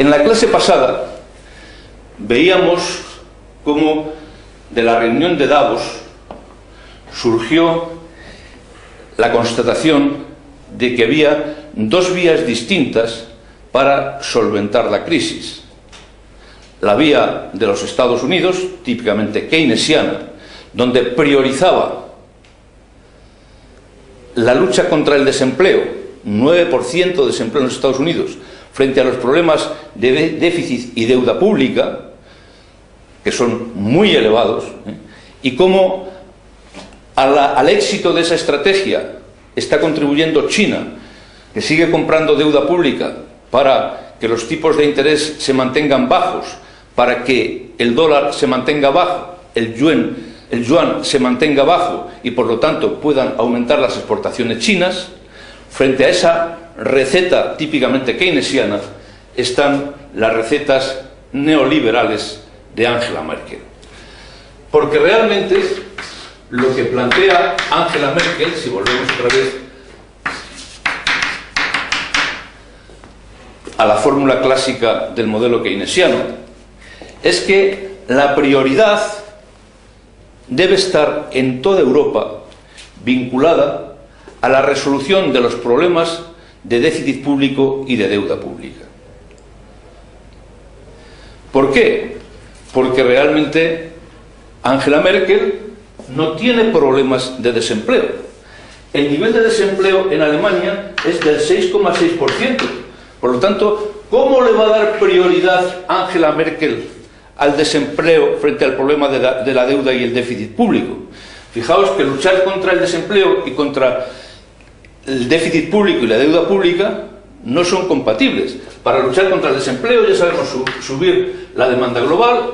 En la clase pasada veíamos cómo de la reunión de Davos surgió la constatación de que había dos vías distintas para solventar la crisis. La vía de los Estados Unidos, típicamente keynesiana, donde priorizaba la lucha contra el desempleo, 9% de desempleo en los Estados Unidos, frente a los problemas de déficit y deuda pública, que son muy elevados, y cómo al éxito de esa estrategia está contribuyendo China, que sigue comprando deuda pública para que los tipos de interés se mantengan bajos, para que el dólar se mantenga bajo, el yuan se mantenga bajo y por lo tanto puedan aumentar las exportaciones chinas. Frente a esa receta típicamente keynesiana están las recetas neoliberales de Angela Merkel. Porque realmente lo que plantea Angela Merkel, si volvemos otra vez a la fórmula clásica del modelo keynesiano, es que la prioridad debe estar en toda Europa vinculada a la resolución de los problemas de déficit público y de deuda pública. ¿Por qué? Porque realmente Angela Merkel no tiene problemas de desempleo. El nivel de desempleo en Alemania es del 6,6%. Por lo tanto, ¿cómo le va a dar prioridad Angela Merkel al desempleo frente al problema de la deuda y el déficit público? Fijaos que luchar contra el desempleo y contra el déficit público y la deuda pública no son compatibles. Para luchar contra el desempleo ya sabemos subir la demanda global,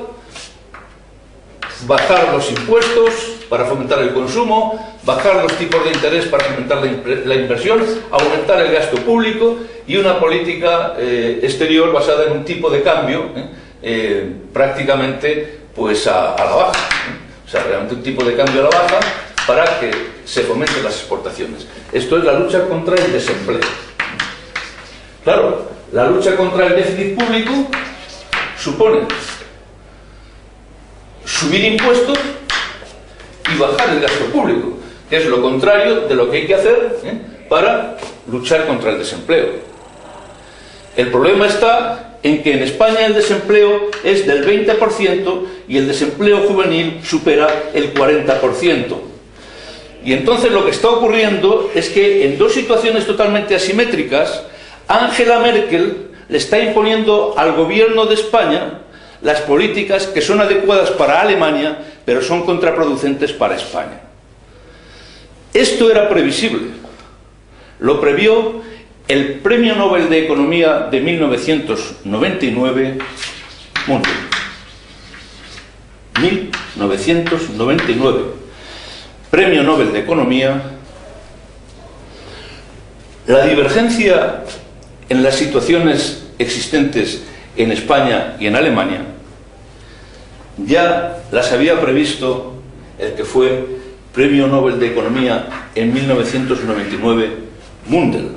bajar los impuestos para fomentar el consumo, bajar los tipos de interés para fomentar la inversión, aumentar el gasto público y una política exterior basada en un tipo de cambio prácticamente pues a la baja. O sea, realmente un tipo de cambio a la baja para que se fomenten las exportaciones. Esto es la lucha contra el desempleo. Claro, la lucha contra el déficit público supone subir impuestos y bajar el gasto público, que es lo contrario de lo que hay que hacer para luchar contra el desempleo. El problema está en que en España el desempleo es del 20% y el desempleo juvenil supera el 40%. Y entonces lo que está ocurriendo es que en dos situaciones totalmente asimétricas, Angela Merkel le está imponiendo al gobierno de España las políticas que son adecuadas para Alemania, pero son contraproducentes para España. Esto era previsible. Lo previó el Premio Nobel de Economía de 1999, Mundell. 1999. Premio Nobel de Economía. La divergencia en las situaciones existentes en España y en Alemania ya las había previsto el que fue Premio Nobel de Economía en 1999, Mundell,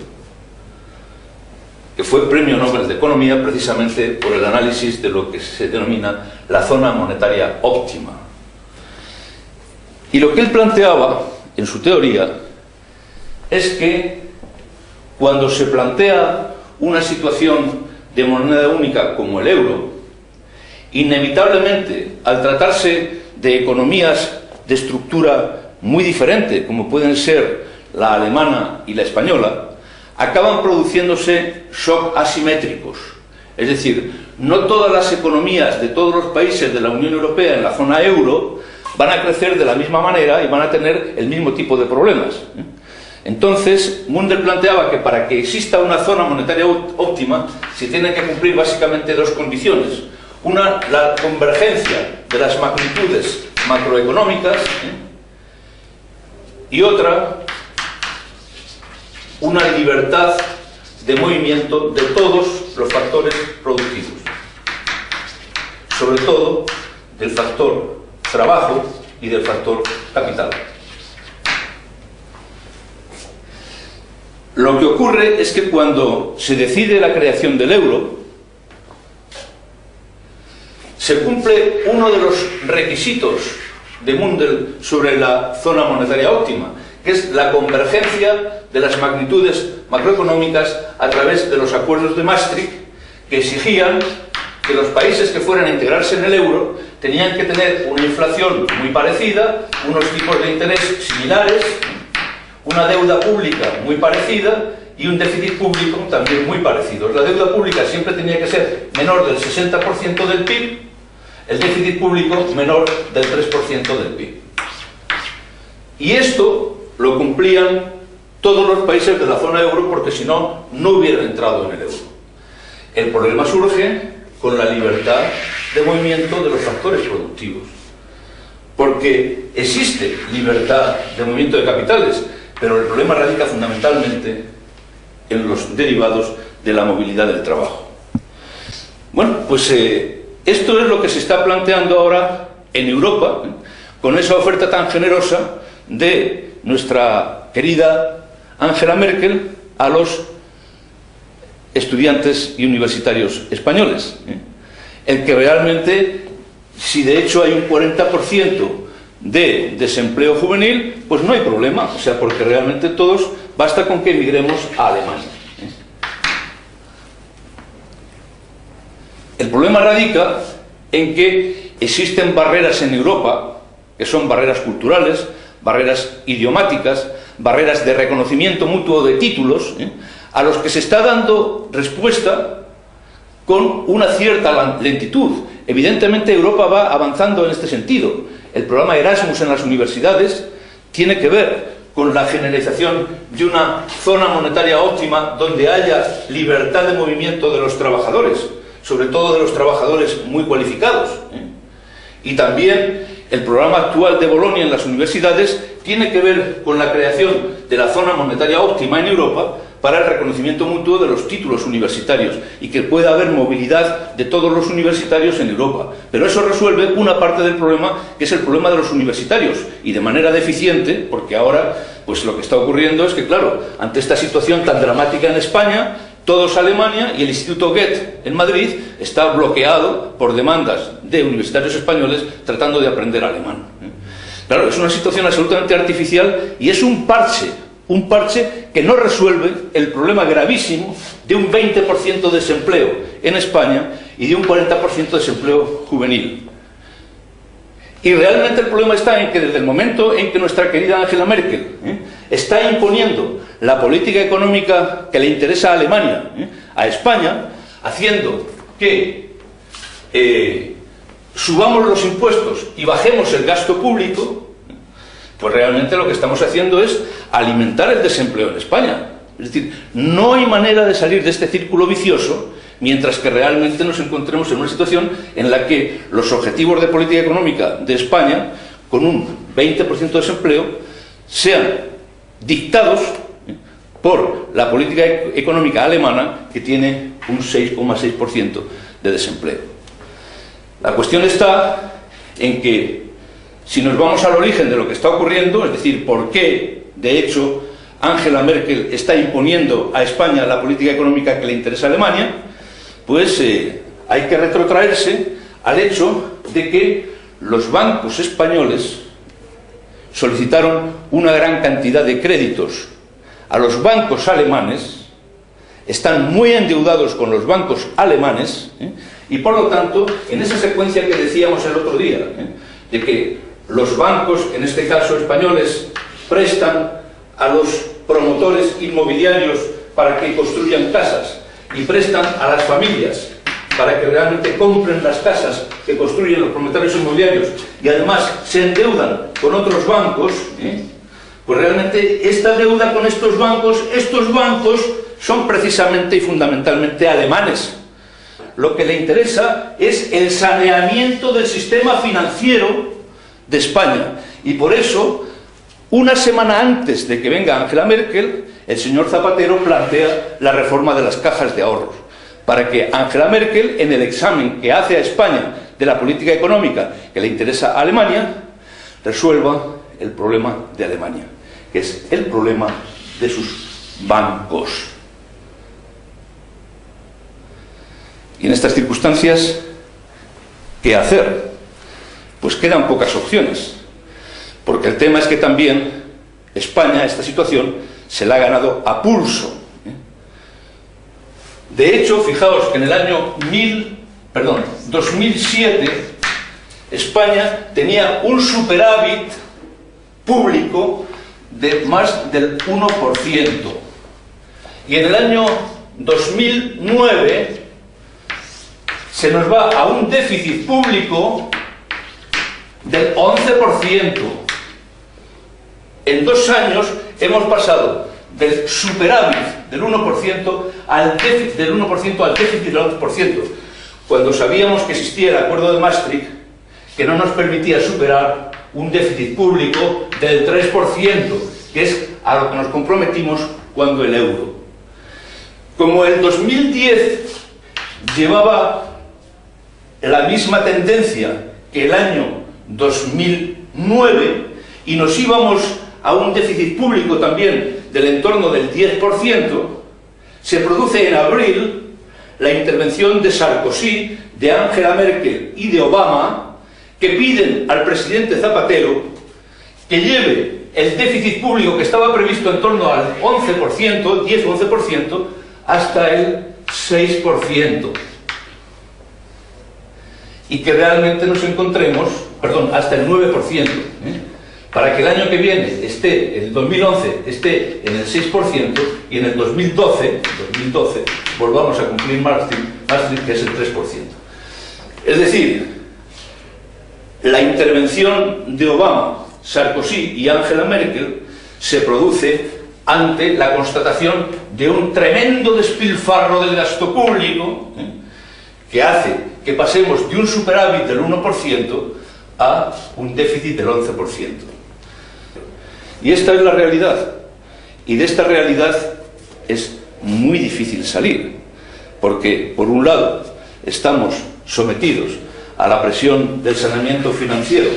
que fue Premio Nobel de Economía precisamente por el análisis de lo que se denomina la zona monetaria óptima. Y lo que él planteaba en su teoría es que cuando se plantea una situación de moneda única como el euro, inevitablemente, al tratarse de economías de estructura muy diferente, como pueden ser la alemana y la española, acaban produciéndose shocks asimétricos. Es decir, no todas las economías de todos los países de la Unión Europea en la zona euro van a crecer de la misma manera y van a tener el mismo tipo de problemas. Entonces, Mundell planteaba que para que exista una zona monetaria óptima se tienen que cumplir básicamente dos condiciones. Una, la convergencia de las magnitudes macroeconómicas, y otra, una libertad de movimiento de todos los factores productivos, sobre todo del factor trabajo y del factor capital. Lo que ocurre es que cuando se decide la creación del euro, se cumple uno de los requisitos de Mundell sobre la zona monetaria óptima, que es la convergencia de las magnitudes macroeconómicas a través de los acuerdos de Maastricht, que exigían que los países que fueran a integrarse en el euro tenían que tener una inflación muy parecida, unos tipos de interés similares, una deuda pública muy parecida y un déficit público también muy parecido. La deuda pública siempre tenía que ser menor del 60% del PIB, el déficit público menor del 3% del PIB. Y esto lo cumplían todos los países de la zona euro, porque si no, no hubieran entrado en el euro. El problema surge con la libertad de movimiento de los factores productivos, porque existe libertad de movimiento de capitales, pero el problema radica fundamentalmente en los derivados de la movilidad del trabajo. Bueno, pues esto es lo que se está planteando ahora en Europa, con esa oferta tan generosa de nuestra querida Angela Merkel a los estudiantes y universitarios españoles. El que realmente, si de hecho hay un 40% de desempleo juvenil, pues no hay problema, o sea, porque realmente todos, basta con que emigremos a Alemania. El problema radica en que existen barreras en Europa, que son barreras culturales, barreras idiomáticas, barreras de reconocimiento mutuo de títulos, a los que se está dando respuesta con una cierta lentitud. Evidentemente Europa va avanzando en este sentido. El programa Erasmus en las universidades tiene que ver con la generalización de una zona monetaria óptima donde haya libertad de movimiento de los trabajadores, sobre todo de los trabajadores muy cualificados. Y también el programa actual de Bolonia en las universidades tiene que ver con la creación de la zona monetaria óptima en Europa para el reconocimiento mutuo de los títulos universitarios y que pueda haber movilidad de todos los universitarios en Europa. Pero eso resuelve una parte del problema, que es el problema de los universitarios, y de manera deficiente, porque ahora pues lo que está ocurriendo es que, claro, ante esta situación tan dramática en España, todos a Alemania, y el Instituto Goethe en Madrid está bloqueado por demandas de universitarios españoles tratando de aprender alemán. Claro, es una situación absolutamente artificial y es un parche que no resuelve el problema gravísimo de un 20% de desempleo en España y de un 40% de desempleo juvenil. Y realmente el problema está en que desde el momento en que nuestra querida Angela Merkel está imponiendo la política económica que le interesa a Alemania, a España, haciendo que subamos los impuestos y bajemos el gasto público, pues realmente lo que estamos haciendo es alimentar el desempleo en España. Es decir, no hay manera de salir de este círculo vicioso mientras que realmente nos encontremos en una situación en la que los objetivos de política económica de España, con un 20% de desempleo, sean dictados por la política económica alemana, que tiene un 6,6% de desempleo. La cuestión está en que, si nos vamos al origen de lo que está ocurriendo, es decir, por qué, de hecho, Angela Merkel está imponiendo a España la política económica que le interesa a Alemania, pues hay que retrotraerse al hecho de que los bancos españoles solicitaron una gran cantidad de créditos a los bancos alemanes, están muy endeudados con los bancos alemanes, y por lo tanto, en esa secuencia que decíamos el otro día, de que los bancos, en este caso españoles, prestan a los promotores inmobiliarios para que construyan casas y prestan a las familias para que realmente compren las casas que construyen los promotores inmobiliarios y además se endeudan con otros bancos, pues realmente esta deuda con estos bancos son precisamente y fundamentalmente alemanes. Lo que le interesa es el saneamiento del sistema financiero de España, y por eso, una semana antes de que venga Angela Merkel, el señor Zapatero plantea la reforma de las cajas de ahorros, para que Angela Merkel, en el examen que hace a España de la política económica que le interesa a Alemania, resuelva el problema de Alemania, que es el problema de sus bancos. Y en estas circunstancias, ¿Qué hacer? Pues quedan pocas opciones, porque el tema es que también España esta situación se la ha ganado a pulso. De hecho, fijaos que en el año 2007 España tenía un superávit público de más del 1%. Y en el año 2009 se nos va a un déficit público del 11%. En 2 años hemos pasado del superávit del 1% al déficit del 1% al déficit del 11%, cuando sabíamos que existía el Acuerdo de Maastricht, que no nos permitía superar un déficit público del 3%, que es a lo que nos comprometimos cuando el euro. Como el 2010 llevaba la misma tendencia que el año 2009 y nos íbamos a un déficit público también del entorno del 10%, se produce en abril la intervención de Sarkozy, de Angela Merkel y de Obama, que piden al presidente Zapatero que lleve el déficit público que estaba previsto en torno al 11%, 10 o 11%, hasta el 6%. Y que realmente nos encontremos, perdón, hasta el 9%, para que el año que viene esté, el 2011, esté en el 6% y en el 2012 volvamos a cumplir Maastricht, que es el 3%. Es decir, la intervención de Obama, Sarkozy y Angela Merkel se produce ante la constatación de un tremendo despilfarro del gasto público, que hace que pasemos de un superávit del 1% a un déficit del 11%. Y esta es la realidad. Y de esta realidad es muy difícil salir, porque por un lado estamos sometidos a la presión del saneamiento financiero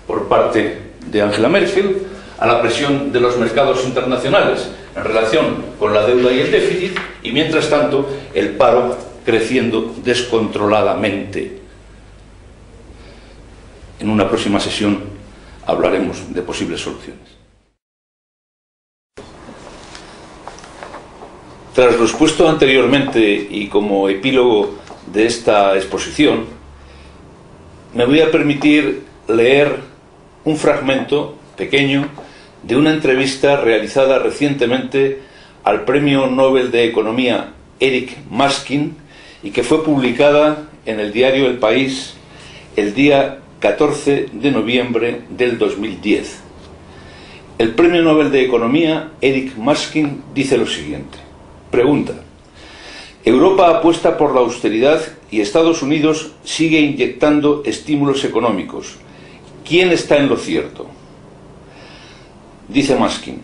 por parte de Angela Merkel, a la presión de los mercados internacionales en relación con la deuda y el déficit, y mientras tanto el paro creciendo descontroladamente. En una próxima sesión hablaremos de posibles soluciones. Tras lo expuesto anteriormente y como epílogo de esta exposición, me voy a permitir leer un fragmento pequeño de una entrevista realizada recientemente al Premio Nobel de Economía Eric Maskin y que fue publicada en el diario El País el día 14 de noviembre del 2010. El Premio Nobel de Economía Eric Maskin dice lo siguiente. Pregunta: Europa apuesta por la austeridad y Estados Unidos sigue inyectando estímulos económicos. ¿Quién está en lo cierto? Dice Maskin: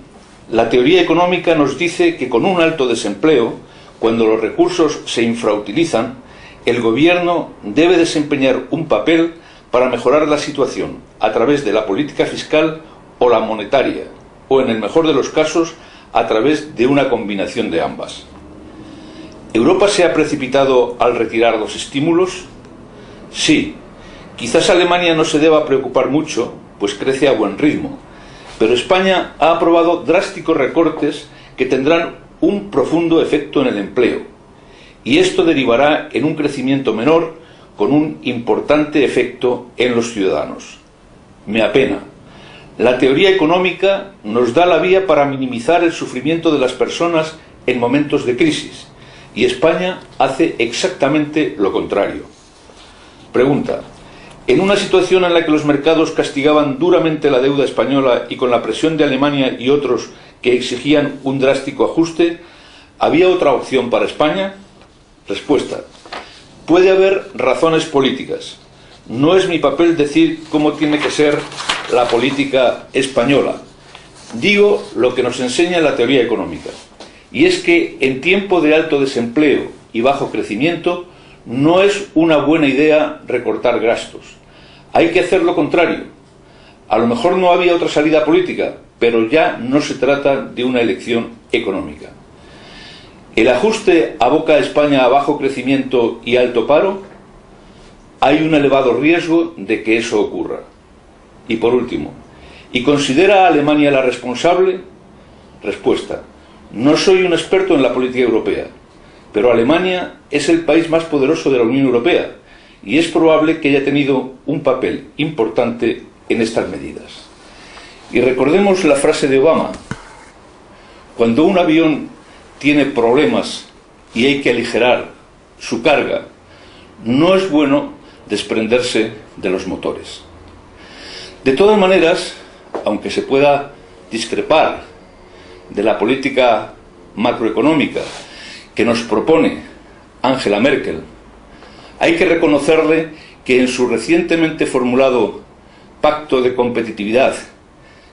la teoría económica nos dice que con un alto desempleo, cuando los recursos se infrautilizan, el gobierno debe desempeñar un papel para mejorar la situación a través de la política fiscal o la monetaria, o en el mejor de los casos, a través de una combinación de ambas. ¿Europa se ha precipitado al retirar los estímulos? Sí. Quizás Alemania no se deba preocupar mucho, pues crece a buen ritmo, pero España ha aprobado drásticos recortes que tendrán un profundo efecto en el empleo, y esto derivará en un crecimiento menor con un importante efecto en los ciudadanos. Me apena. La teoría económica nos da la vía para minimizar el sufrimiento de las personas en momentos de crisis, y España hace exactamente lo contrario. Pregunta: en una situación en la que los mercados castigaban duramente la deuda española y con la presión de Alemania y otros que exigían un drástico ajuste, ¿había otra opción para España? Respuesta: puede haber razones políticas. No es mi papel decir cómo tiene que ser la política española. Digo lo que nos enseña la teoría económica, y es que en tiempo de alto desempleo y bajo crecimiento no es una buena idea recortar gastos. Hay que hacer lo contrario. A lo mejor no había otra salida política, pero ya no se trata de una elección económica. ¿El ajuste aboca a España a bajo crecimiento y alto paro? hay un elevado riesgo de que eso ocurra. Y por último, ¿y considera a Alemania la responsable? Respuesta: no soy un experto en la política europea, pero Alemania es el país más poderoso de la Unión Europea y es probable que haya tenido un papel importante en estas medidas. Y recordemos la frase de Obama: cuando un avión tiene problemas y hay que aligerar su carga, no es bueno desprenderse de los motores. De todas maneras, aunque se pueda discrepar de la política macroeconómica que nos propone Angela Merkel, hay que reconocerle que en su recientemente formulado pacto de competitividad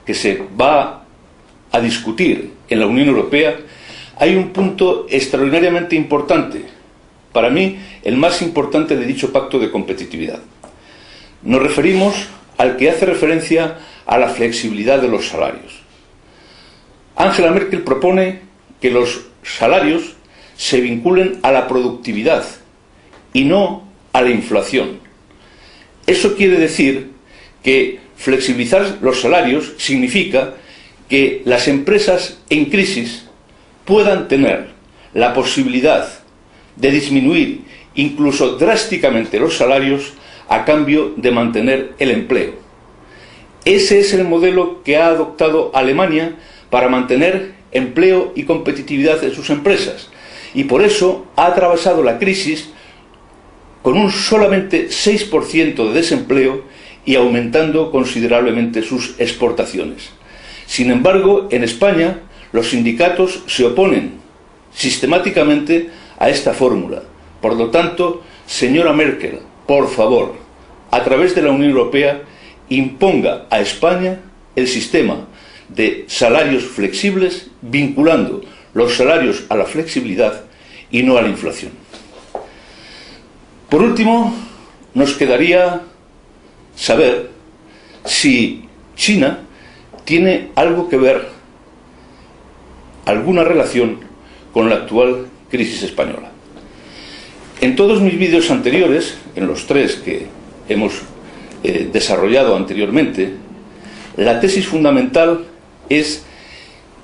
que se va a discutir en la Unión Europea, hay un punto extraordinariamente importante, para mí el más importante de dicho pacto de competitividad. Nos referimos al que hace referencia a la flexibilidad de los salarios. Angela Merkel propone que los salarios se vinculen a la productividad y no a la inflación. Eso quiere decir que flexibilizar los salarios significa que las empresas en crisis puedan tener la posibilidad de disminuir incluso drásticamente los salarios a cambio de mantener el empleo. Ese es el modelo que ha adoptado Alemania para mantener empleo y competitividad en sus empresas, y por eso ha atravesado la crisis con un solamente 6% de desempleo y aumentando considerablemente sus exportaciones. Sin embargo, en España los sindicatos se oponen sistemáticamente a esta fórmula. Por lo tanto, señora Merkel, por favor, a través de la Unión Europea, imponga a España el sistema de salarios flexibles, vinculando los salarios a la flexibilidad y no a la inflación. Por último, nos quedaría saber si China tiene algo que ver, alguna relación con la actual crisis española. En todos mis vídeos anteriores, en los 3 que hemos desarrollado anteriormente, la tesis fundamental es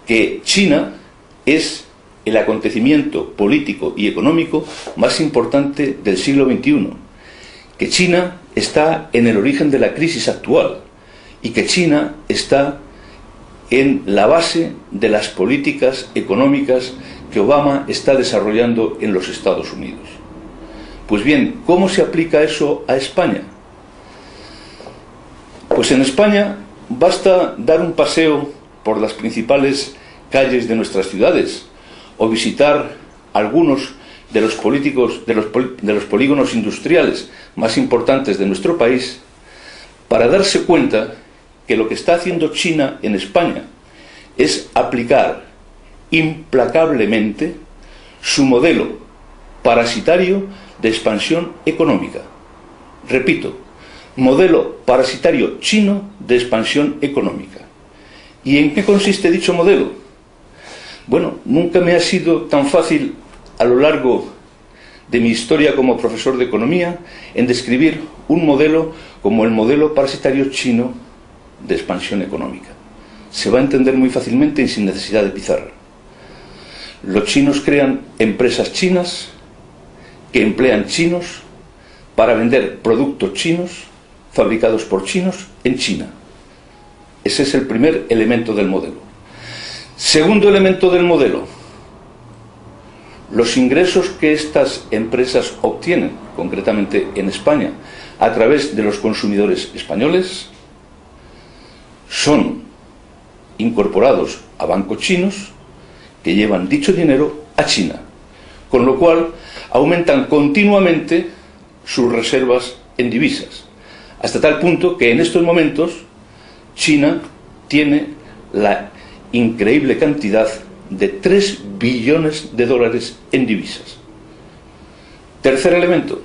que China es el acontecimiento político y económico más importante del siglo XXI, que China está en el origen de la crisis actual y que China está en la base de las políticas económicas que Obama está desarrollando en los Estados Unidos. Pues bien, ¿cómo se aplica eso a España? Pues en España basta dar un paseo por las principales calles de nuestras ciudades o visitar algunos de los polígonos industriales más importantes de nuestro país para darse cuenta que lo que está haciendo China en España es aplicar implacablemente su modelo parasitario de expansión económica. Repito, modelo parasitario chino de expansión económica. ¿Y en qué consiste dicho modelo? Bueno, nunca me ha sido tan fácil a lo largo de mi historia como profesor de economía en describir un modelo como el modelo parasitario chino de expansión económica. Se va a entender muy fácilmente y sin necesidad de pizarra. Los chinos crean empresas chinas que emplean chinos para vender productos chinos fabricados por chinos en China. Ese es el primer elemento del modelo. Segundo elemento del modelo: los ingresos que estas empresas obtienen, concretamente en España, a través de los consumidores españoles, son incorporados a bancos chinos que llevan dicho dinero a China, con lo cual aumentan continuamente sus reservas en divisas, hasta tal punto que en estos momentos China tiene la increíble cantidad de 3 billones de dólares en divisas. Tercer elemento: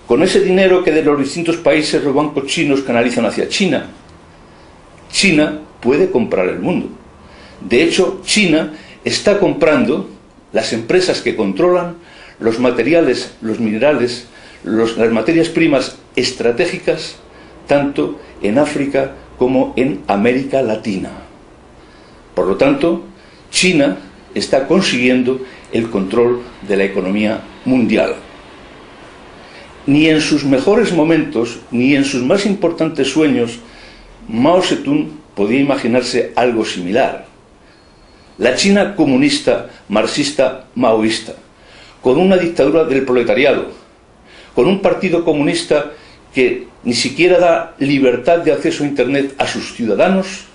con ese dinero que de los distintos países los bancos chinos canalizan hacia China, China puede comprar el mundo. De hecho, China está comprando las empresas que controlan los materiales, los minerales, las materias primas estratégicas tanto en África como en América Latina. Por lo tanto, China está consiguiendo el control de la economía mundial. Ni en sus mejores momentos, ni en sus más importantes sueños, Mao Zedong podía imaginarse algo similar. La China comunista, marxista, maoísta, con una dictadura del proletariado, con un partido comunista que ni siquiera da libertad de acceso a Internet a sus ciudadanos,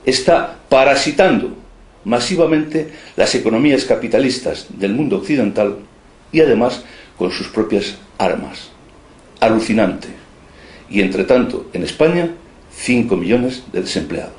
está parasitando masivamente las economías capitalistas del mundo occidental y además con sus propias armas. Alucinante. Y entre tanto, en España, 5 millones de desempleados.